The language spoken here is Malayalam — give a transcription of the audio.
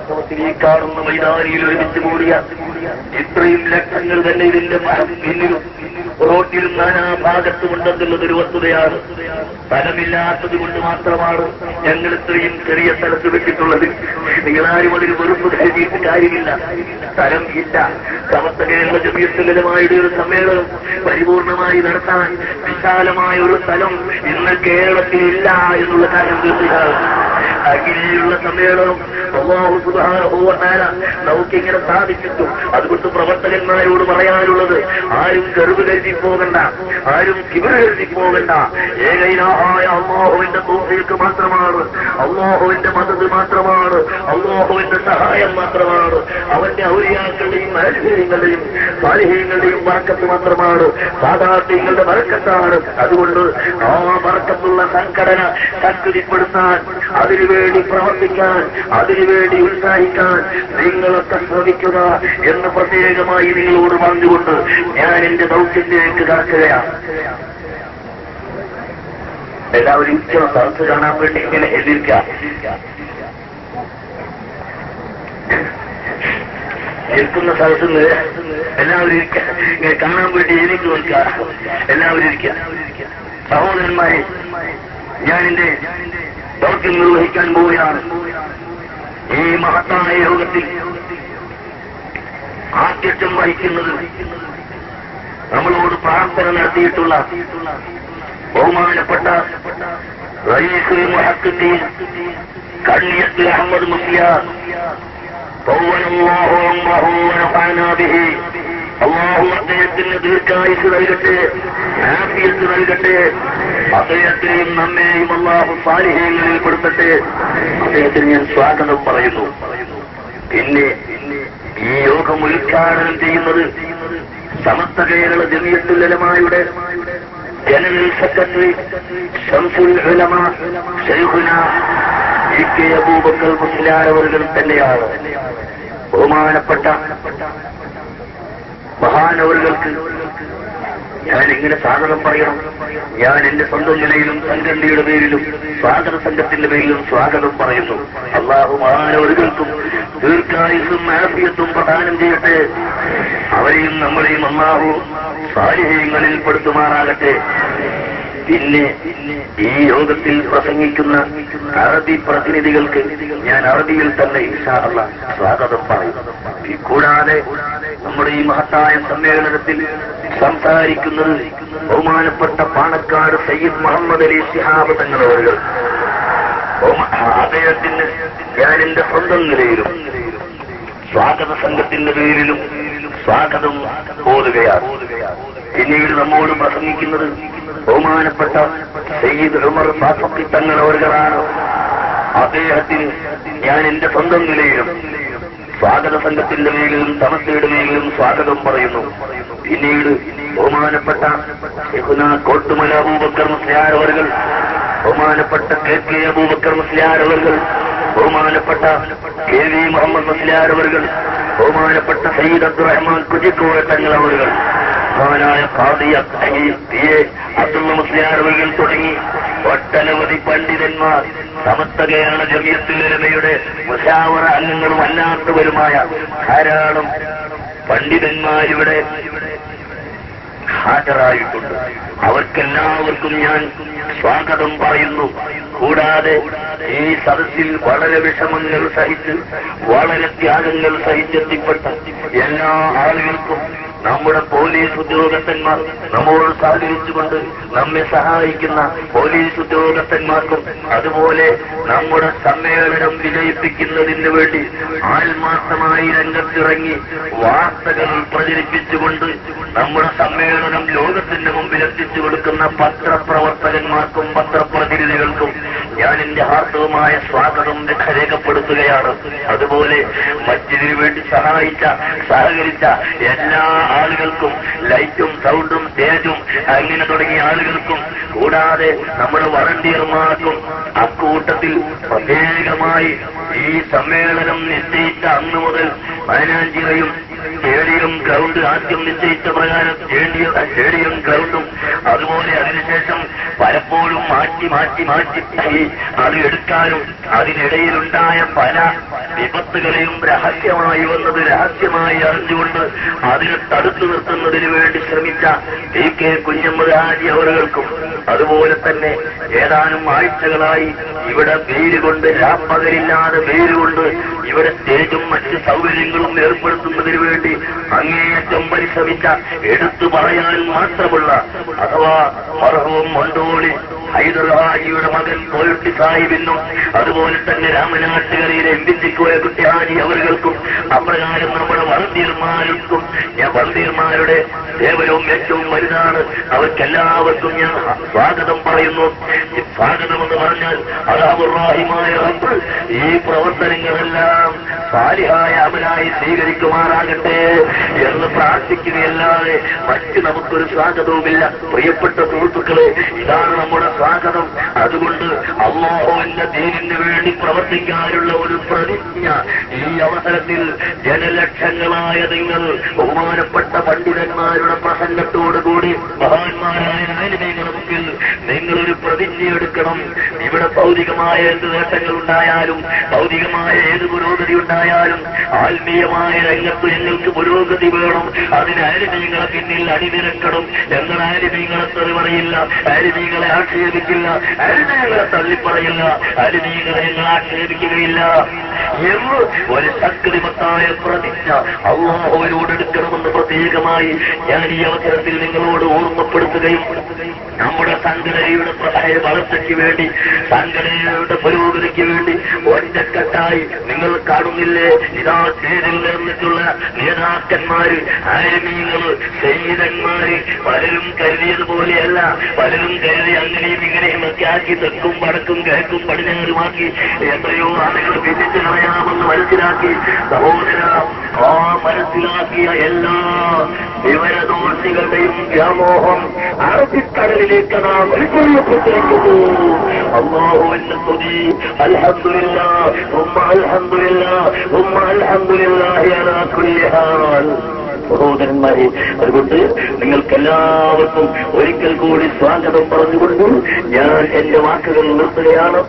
വാസ്തവത്തിൽ ഈ കാണുന്ന മൈതാനിയിൽ ഒരുമിച്ച് കൂടിയ ഇത്രയും ലക്ഷങ്ങൾ തന്നെ ഇതിന്റെ പിന്നിലും റോട്ടിലും നാനാഭാഗത്തുമുണ്ടെന്നുള്ളത് ഒരു വസ്തുതയാണ്. സ്ഥലമില്ലാത്തത് കൊണ്ട് മാത്രമാണ് ഞങ്ങൾ ഇത്രയും ചെറിയ സ്ഥലത്ത് വെച്ചിട്ടുള്ളത്. നിങ്ങളാരും അതിന് വെറുപ്പ് കരുതിയിട്ട് കാര്യമില്ല. സ്ഥലം ഇല്ല. സമസ്ത കേരള ജമീയത്തുലമായുടെ ഒരു സമ്മേളനം പരിപൂർണമായി നടത്താൻ വിശാലമായ ഒരു സ്ഥലം ഇന്ന് കേരളത്തിലില്ല എന്നുള്ള കാര്യം തീർച്ചയാണ്. അങ്ങനെയുള്ള സമ്മേളനം അല്ലാഹു സുബ്ഹാനഹു വ തആല നമുക്കിങ്ങനെ സാധിച്ചിട്ടു. അതുകൊണ്ട് പ്രവർത്തകന്മാരോട് പറയാനുള്ളത്, ആരും ഗർവ് കരുതി പോകണ്ട, ആരും കിബർ കരുതി പോകണ്ട. ഏകൈനായ അല്ലാഹുവിന്റെ തൗഫീഖ് മാത്രമാണ്, അല്ലാഹുവിന്റെ മദദ് മാത്രമാണ്, അല്ലാഹുവിന്റെ സഹായം മാത്രമാണ്, അവന്റെ ഔലിയാക്കളുടെയും ആലിമീങ്ങളുടെയും സാലിഹീങ്ങളുടെയും ബർക്കത്ത് മാത്രമാണ്, സാദാത്യങ്ങളുടെ ബർക്കത്താണ്. അതുകൊണ്ട് ആ ബർക്കത്തുള്ള സംഘടന ശക്തിപ്പെടുത്താൻ, അതിനുവേണ്ടി പ്രവർത്തിക്കാൻ, അതിനുവേണ്ടി ഉത്സാഹിക്കാൻ നിങ്ങളൊക്കെ ശ്രമിക്കുക എന്ന് പ്രത്യേകമായി നിങ്ങളോട് പറഞ്ഞുകൊണ്ട് ഞാൻ എന്റെ ദൗത്യത്തിലേക്ക് കടക്കുകയാണ്. എല്ലാവരും ഇരിക്കണം. സദസ്സ് കാണാൻ വേണ്ടി ഇങ്ങനെ എതിർക്കാം. നിൽക്കുന്ന സ്ഥലത്ത് നിന്ന് എല്ലാവരും ഇരിക്കുക. ഇങ്ങനെ കാണാൻ വേണ്ടി എനിക്ക് നോക്കുക. എല്ലാവരും ഇരിക്കുക. സഹോദരന്മാരെ, ഞാൻ എന്റെ ദൗത്യം നിർവഹിക്കാൻ പോവുകയാണ്. ഈ മഹത്തായ യോഗത്തിൽ ആദ്യം വഹിക്കുന്നത് നമ്മളോട് പ്രാർത്ഥന നടത്തിയിട്ടുള്ള ബഹുമാനപ്പെട്ട റയീസുൽ മുഹഖ്ഖീഖീൻ കണ്ണിയത്ത് അഹമ്മദ് മുസ്ലിയാർ തൗവലല്ലാഹു അംറഹു വനഫഅനാ ബിഹി. അല്ലാഹു അദ്ദേഹത്തിന് ദീർഘായുസ്സ് നൽകട്ടെ, ആഫിയത്ത് നൽകട്ടെ. അദ്ദേഹത്തെയും നമ്മെയും അല്ലാഹു സാലിഹീങ്ങളിൽ പെടുത്തട്ടെ. അദ്ദേഹത്തിന് ഞാൻ സ്വാഗതം പറയുന്നു. പിന്നെ ഈ യോഗം ഉദ്ഘാടനം ചെയ്യുന്നത് സമസ്ത കേരള ജമിയത്തുൽ ഉലമായുടെ ജനറൽ സെക്രട്ടറി ശംസുൽ ഉലമ ശൈഖുന ഇ.കെ. അബൂബക്കർ മുസ്ലിയാർ അവர்கள் തന്നെയാണ്. ബഹുമാനപ്പെട്ട മഹാനവറുകൾക്ക് ഞാൻ ഇങ്ങനെ സ്വാഗതം പറയണം. ഞാൻ എന്റെ സ്വന്തം നിലയിലും സംഘടനയുടെ പേരിലും സ്വാഗത സംഘത്തിന്റെ പേരിലും സ്വാഗതം പറയുന്നു. അല്ലാഹു മഹാനവറുകൾക്കും ദീർഘായുസ്സും ആഫിയത്തും പ്രദാനം ചെയ്യട്ടെ. അവരെയും നമ്മളെയും അല്ലാഹു സാലിഹീങ്ങളിൽ പെടുത്തുമാറാകട്ടെ. പിന്നെ ഈ യോഗത്തിൽ പ്രസംഗിക്കുന്ന അറബി പ്രതിനിധികൾക്ക് ഞാൻ അറബിയിൽ തന്നെ ഇൻഷാ അല്ലാഹ് സ്വാഗതം പറയും. കൂടാതെ നമ്മുടെ ഈ മഹത്തായ സമ്മേളനത്തിൽ സംസാരിക്കുന്നത് ബഹുമാനപ്പെട്ട പാണക്കാട് സയ്യിദ് മുഹമ്മദ് അലി ശിഹാബ് തങ്ങളവர்கள். അദ്ദേഹത്തിന് ഞാൻ എന്റെ സ്വന്തം നിലയിലും സ്വാഗത സംഘത്തിന്റെ പേരിലും സ്വാഗതം ഓതുകയാണ്. പിന്നീട് നമ്മോട് പ്രസംഗിക്കുന്നത് ബഹുമാനപ്പെട്ട സയ്യിദ് ഉമർ ഫാറൂഖി തങ്ങളവர்களാണ്. അദ്ദേഹത്തിന് ഞാൻ എന്റെ സ്വന്തം നിലയിലും സ്വാഗത സംഘത്തിന്റെ മേലും സമസ്തയുടെ മേലും സ്വാഗതം പറയുന്നു. പിന്നീട് ബഹുമാനപ്പെട്ട ശൈഖുന കോട്ടുമല അബൂബക്കർ മുസ്ലിയാർ അവர்கள், ബഹുമാനപ്പെട്ട കെ അബൂബക്കർ മുസ്ലിയാർ അവர்கள், ബഹുമാനപ്പെട്ട കെ.വി. മുഹമ്മദ് മുസ്ലിയാർ അവர்கள், ബഹുമാനപ്പെട്ട സയ്യിദ് അബ്ദുറഹ്മാൻ കുജിക്കോയ തങ്ങൾ അവர்கள், മഹാനായ ഖാദി അബ്ദുള്ള മുസ്ലിയാർ അവர்கள் തുടങ്ങി ഒട്ടനവധി പണ്ഡിതന്മാർ, സമസ്ത കേരള ജമിയത്തുൽ ഉലമയുടെ മുശാവറ അംഗങ്ങളും അല്ലാത്തവരുമായ ധാരാളം പണ്ഡിതന്മാരിവിടെ ഹാജരായിട്ടുണ്ട്. അവർക്കെല്ലാവർക്കും ഞാൻ സ്വാഗതം പറയുന്നു. കൂടാതെ ഈ സദസ്സിൽ വളരെ വിഷമങ്ങൾ സഹിച്ച്, വളരെ ത്യാഗങ്ങൾ സഹിച്ചെത്തിപ്പെട്ട എല്ലാ ആളുകൾക്കും നമ്മുടെ പോലീസ് ഉദ്യോഗസ്ഥന്മാർ, നമ്മോട് സഹകരിച്ചുകൊണ്ട് നമ്മെ സഹായിക്കുന്ന പോലീസ് ഉദ്യോഗസ്ഥന്മാർക്കും, അതുപോലെ നമ്മുടെ സമ്മേളനം വിജയിപ്പിക്കുന്നതിന് വേണ്ടി ആത്മാർത്ഥമായി രംഗത്തിറങ്ങി വാർത്തകൾ പ്രചരിപ്പിച്ചുകൊണ്ട് നമ്മുടെ സമ്മേളനം ലോകത്തിന്റെ മുമ്പിൽ എത്തിച്ചു കൊടുക്കുന്ന പത്രപ്രവർത്തകന്മാർക്കും പത്രപ്രതിനിധികൾക്കും ഞാൻ എന്റെ ഹാർദവമായ സ്വാഗതം രേഖപ്പെടുത്തുകയാണ്. അതുപോലെ മസ്ജിദിനു വേണ്ടി സഹകരിച്ച എല്ലാ ആളുകൾക്കും, ലൈറ്റും സൗണ്ടും സ്റ്റേജും അങ്ങനെ തുടങ്ങിയ ആളുകൾക്കും, കൂടാതെ നമ്മുടെ വളണ്ടിയർമാർക്കും, അക്കൂട്ടത്തിൽ പ്രത്യേകമായി ഈ സമ്മേളനം നിശ്ചയിച്ച അന്നു മുതൽ 15 യും സ്റ്റേഡിയം ഗ്രൗണ്ട് ആദ്യം നിശ്ചയിച്ച പ്രകാരം സ്റ്റേഡിയം ഗ്രൗണ്ടും അതുപോലെ അതിനുശേഷം പലപ്പോഴും മാറ്റി അത് എടുക്കാനും അതിനിടയിലുണ്ടായ പല വിപത്തുകളെയും രഹസ്യമായി വന്നത് രഹസ്യമായി അറിഞ്ഞുകൊണ്ട് അതിനെ തടുത്തു നിർത്തുന്നതിന് വേണ്ടി ശ്രമിച്ച PK കുഞ്ഞമ്മദ് ഹാജി അവർക്കും അതുപോലെ തന്നെ ഏതാനും ആഴ്ചകളായി ഇവിടെ വെയിൽ കൊണ്ട് രാപ്പകലില്ലാതെ വെയിൽ കൊണ്ട് ഇവിടെ സ്റ്റേജും മറ്റ് സൗകര്യങ്ങളും ഏർപ്പെടുത്തുന്നതിന് വേണ്ടി അങ്ങേയറ്റം പരിശ്രമിച്ച എടുത്തു പറയാൻ മാത്രമുള്ള അഥവാ മർഹൂം മണ്ടോളി ഹൈദർഹാജിയുടെ മകൻ കോയട്ടി സാഹിബിനും അതുപോലെ തന്നെ രാമനാട്ടുകരയിലെ എംപിച്ചിക്കോയ കുട്ടി ഹാജി അവർക്കും അപ്രകാരം നമ്മുടെ വളണ്ടിയർമാർക്കും ഞാൻ വളണ്ടിയർമാരുടെ സേവനവും ഏറ്റവും വലുതാണ്. അവർക്കെല്ലാവർക്കും ഞാൻ സ്വാഗതം പറയുന്നു. സ്വാഗതമെന്ന് പറഞ്ഞാൽ അല്ലാഹുറഹിമായ റബ്ബ് ഈ പ്രവർത്തനങ്ങളെല്ലാം സാലിഹായ അമലായി സ്വീകരിക്കുമാറാകട്ടെ എന്ന് പ്രാർത്ഥിക്കുകയല്ലാതെ മറ്റ് നമുക്കൊരു സ്വാഗതവുമില്ല. പ്രിയപ്പെട്ട സുഹൃത്തുക്കളെ, ഇതാണ് നമ്മുടെ സ്വാഗതം. അതുകൊണ്ട് അല്ലാഹുവിന്റെ ദീനിന് വേണ്ടി പ്രവർത്തിക്കാനുള്ള ഒരു പ്രതിജ്ഞ ഈ അവസരത്തിൽ ജനലക്ഷങ്ങളായ നിങ്ങൾ ബഹുമാനപ്പെട്ട പണ്ഡിതന്മാരുടെ പ്രസംഗത്തോടുകൂടി മഹാന്മാരായ ആലിമീങ്ങളുടെ മുമ്പിൽ നിങ്ങളൊരു പ്രതിജ്ഞ എടുക്കണം. ഇവിടെ ഭൗതികമായ എന്ത് നേട്ടങ്ങളുണ്ടായാലും ഭൗതികമായ ഏത് പുരോഗതി ഉണ്ടായാലും ആത്മീയമായ രംഗത്ത് ഞങ്ങൾക്ക് പുരോഗതി വേണം. അതിന് ആലിമീങ്ങളെ പിന്നിൽ അണിനിരക്കണം. എന്നാൽ ആലിമീങ്ങളെ തെറി പറയില്ല, ആലിമീങ്ങളെ ആക്ഷേപിക്കില്ല, ആലിമീങ്ങളെ തള്ളിപ്പറയില്ല, ആലിമീങ്ങളെ ഞങ്ങൾ ആക്ഷേപിക്കുകയില്ല എന്ന് ഒരു ശക്തിമത്തായ പ്രതിജ്ഞ അല്ലാഹുവിനോട് എടുക്കണമെന്ന് പ്രത്യേകമായി ഞാൻ ഈ അവസരത്തിൽ നിങ്ങളോട് ഓർമ്മപ്പെടുത്തുകയും നമ്മുടെ സംഘടനയുടെ വളർച്ചയ്ക്ക് വേണ്ടി സംഘടനയുടെ പുരോഗതിക്ക് വേണ്ടി ഒറ്റക്കെട്ടായി നിങ്ങൾ കാണുന്നില്ലേ, ഇതാ ചേരിൽ നിർമ്മിച്ചുള്ള നേതാക്കന്മാര്, ആലിമീങ്ങള്, ശഹീദന്മാര് പലരും കരുതിയതുപോലെയല്ല. പലരും കരുതി അങ്ങനെയും ഇങ്ങനെയും ഒക്കെ ആക്കി തെക്കും വടക്കും കിഴക്കും പടിഞ്ഞാറുമാക്കി എത്രയോ ആളുകൾ വിധിച്ചു കളയാമെന്ന് മനസ്സിലാക്കി. സഹോദര, ആ മനസ്സിലാക്കിയ എല്ലാ വിവരദോഷികളുടെയും വ്യാമോഹം അറബിക്കടലിലേക്ക് നാം വലിച്ചെറിയപ്പെട്ടിരിക്കുന്നു. അല്ലാഹുവിന്റെ സ്തുതി. അൽഹംദുലില്ലാഹ് ഉമ്മ അൽഹംദുലില്ലാഹ് ഉമ്മ അൽഹംദുലില്ലാഹി അലാ കുല്ലി ഹാൽ. സഹോദരന്മാരെ, അതുകൊണ്ട് നിങ്ങൾക്കെല്ലാവർക്കും ഒരിക്കൽ കൂടി സ്വാഗതം പറഞ്ഞുകൊണ്ട് ഞാൻ എന്റെ വാക്കുകൾ നിർത്തുകയാണ്.